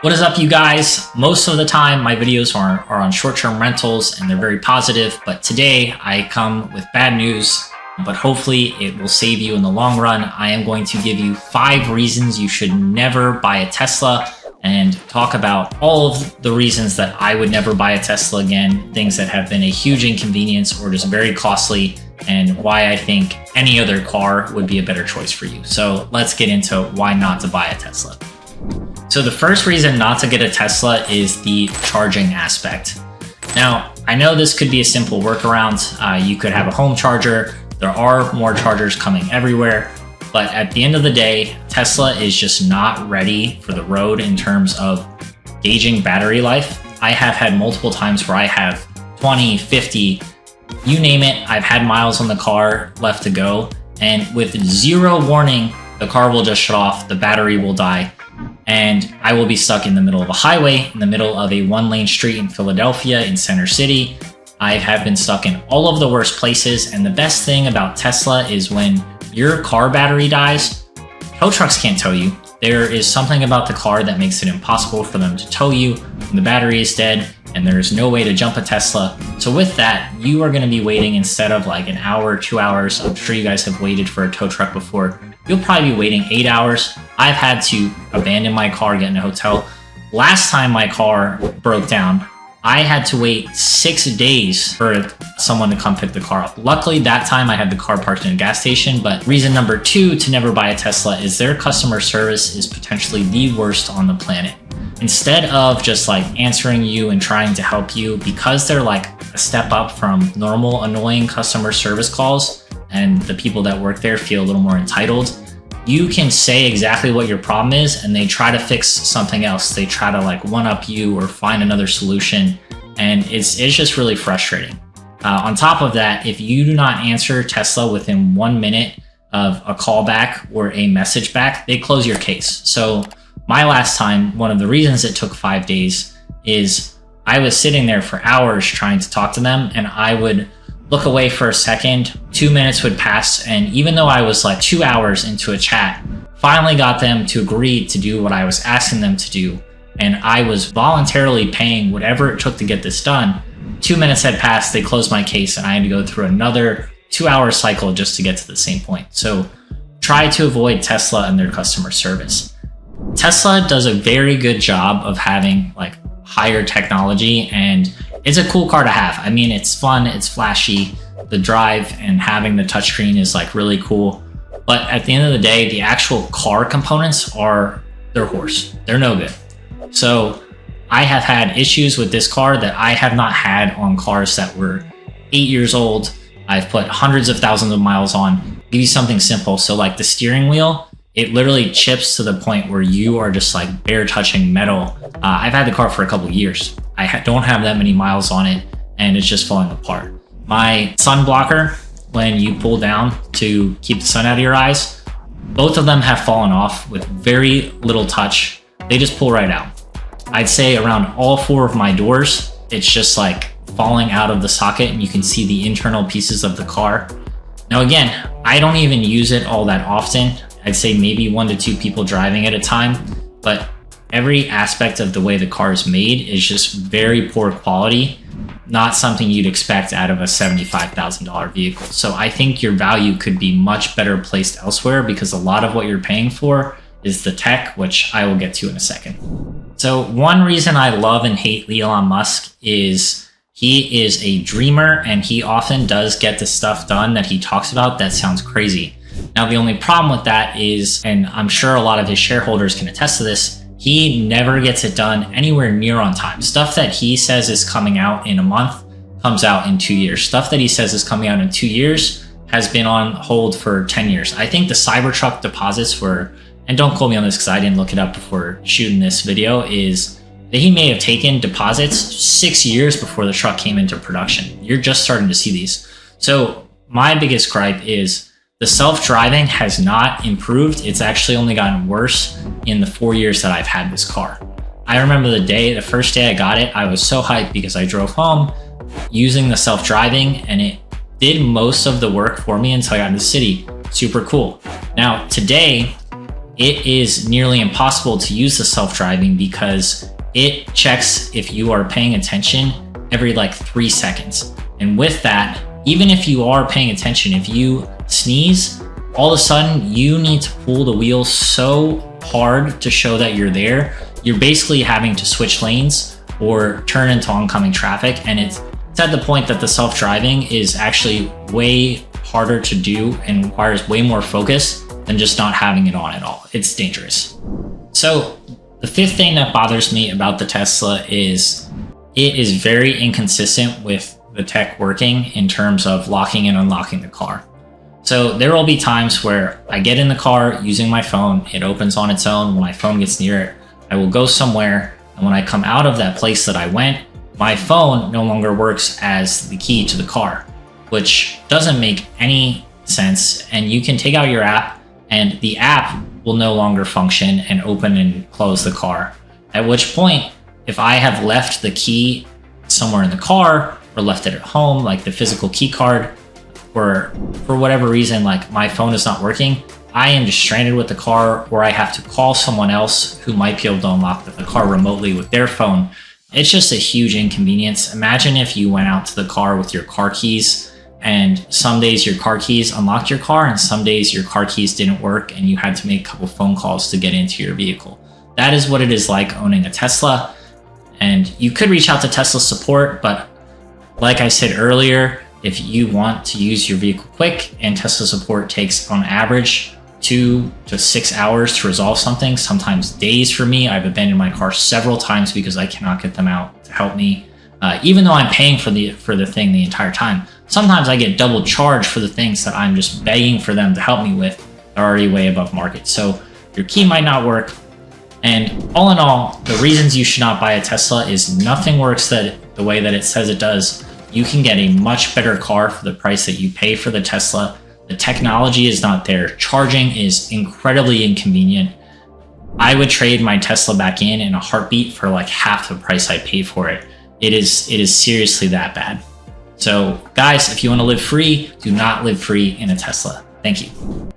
What is up, you guys? Most of the time my videos are on short-term rentals and they're very positive, but today I come with bad news, but hopefully it will save you in the long run. I am going to give you 5 reasons you should never buy a Tesla and talk about all of the reasons that I would never buy a Tesla again, things that have been a huge inconvenience or just very costly, and why I think any other car would be a better choice for you. So let's get into why not to buy a Tesla. So the first reason not to get a Tesla is the charging aspect. Now, I know this could be a simple workaround. You could have a home charger. There are more chargers coming everywhere. But at the end of the day, Tesla is just not ready for the road in terms of gauging battery life. I have had multiple times where I have 20, 50, you name it. I've had miles on the car left to go. And with zero warning, the car will just shut off, the battery will die, and I will be stuck in the middle of a highway, in the middle of a 1-lane street in Philadelphia, in Center City. I have been stuck in all of the worst places, and the best thing about Tesla is when your car battery dies, tow trucks can't tow you. There is something about the car that makes it impossible for them to tow you when the battery is dead, and there is no way to jump a Tesla. So with that, you are going to be waiting instead of like an hour, 2 hours. I'm sure you guys have waited for a tow truck before. You'll probably be waiting 8 hours. I've had to abandon my car, get in a hotel. Last time my car broke down, I had to wait 6 days for someone to come pick the car up. Luckily, that time I had the car parked in a gas station. But reason number 2 to never buy a Tesla is their customer service is potentially the worst on the planet. Instead of just like answering you and trying to help you, because they're like a step up from normal annoying customer service calls, and the people that work there feel a little more entitled, you can say exactly what your problem is and they try to fix something else. They try to like one-up you or find another solution, and it's just really frustrating. On top of that, if you do not answer Tesla within 1 minute of a call back or a message back, they close your case. So my last time, one of the reasons it took 5 days is I was sitting there for hours trying to talk to them, and I would look away for a second, 2 minutes would pass, and even though I was like 2 hours into a chat, finally got them to agree to do what I was asking them to do, and I was voluntarily paying whatever it took to get this done. 2 minutes had passed, they closed my case, and I had to go through another 2-hour cycle just to get to the same point. So try to avoid Tesla and their customer service. Tesla does a very good job of having like higher technology, and it's a cool car to have. I mean, it's fun, it's flashy, the drive and having the touchscreen is like really cool. But at the end of the day, the actual car components are their horse. They're no good. So I have had issues with this car that I have not had on cars that were 8 years old. I've put hundreds of thousands of miles on. Give you something simple. So like the steering wheel, it literally chips to the point where you are just like bare touching metal. I've had the car for a couple of years. I don't have that many miles on it, and it's just falling apart. My sun blocker, when you pull down to keep the sun out of your eyes, both of them have fallen off with very little touch. They just pull right out. I'd say around all 4 of my doors, it's just like falling out of the socket, and you can see the internal pieces of the car. Now again, I don't even use it all that often. I'd say maybe 1 to 2 people driving at a time, but every aspect of the way the car is made is just very poor quality, not something you'd expect out of a $75,000 vehicle. So I think your value could be much better placed elsewhere, because a lot of what you're paying for is the tech, which I will get to in a second. So one reason I love and hate Elon Musk is he is a dreamer, and he often does get the stuff done that he talks about that sounds crazy. Now, the only problem with that is, and I'm sure a lot of his shareholders can attest to this, he never gets it done anywhere near on time. Stuff that he says is coming out in a month comes out in 2 years. Stuff that he says is coming out in 2 years has been on hold for 10 years. I think the Cybertruck deposits were, and don't quote me on this because I didn't look it up before shooting this video, is that he may have taken deposits 6 years before the truck came into production. You're just starting to see these. So my biggest gripe is the self-driving has not improved. It's actually only gotten worse in the 4 years that I've had this car. I remember the first day I got it, I was so hyped because I drove home using the self-driving, and it did most of the work for me until I got into the city. Super cool. Now today, it is nearly impossible to use the self-driving because it checks if you are paying attention every like 3 seconds. And with that, even if you are paying attention, if you sneeze, all of a sudden you need to pull the wheel so hard to show that you're there. You're basically having to switch lanes or turn into oncoming traffic. And it's at the point that the self-driving is actually way harder to do and requires way more focus than just not having it on at all. It's dangerous. So the fifth thing that bothers me about the Tesla is it is very inconsistent with the tech working in terms of locking and unlocking the car. So there will be times where I get in the car using my phone, it opens on its own. When my phone gets near it, I will go somewhere, and when I come out of that place that I went, my phone no longer works as the key to the car, which doesn't make any sense. And you can take out your app and the app will no longer function and open and close the car. At which point, if I have left the key somewhere in the car or left it at home, like the physical key card, or for whatever reason, like my phone is not working, I am just stranded with the car, or I have to call someone else who might be able to unlock the car remotely with their phone. It's just a huge inconvenience. Imagine if you went out to the car with your car keys, and some days your car keys unlocked your car and some days your car keys didn't work and you had to make a couple phone calls to get into your vehicle. That is what it is like owning a Tesla. And you could reach out to Tesla support, but like I said earlier, if you want to use your vehicle quick, and Tesla support takes on average 2 to 6 hours to resolve something, sometimes days for me. I've abandoned my car several times because I cannot get them out to help me. Even though I'm paying for the thing the entire time. Sometimes I get double charged for the things that I'm just begging for them to help me with. They're already way above market. So your key might not work. And all in all, the reasons you should not buy a Tesla is nothing works the way that it says it does. You can get a much better car for the price that you pay for the Tesla. The technology is not there. Charging is incredibly inconvenient. I would trade my Tesla back in a heartbeat for like half the price I paid for it. It is seriously that bad. So guys, if you want to live free, do not live free in a Tesla. Thank you.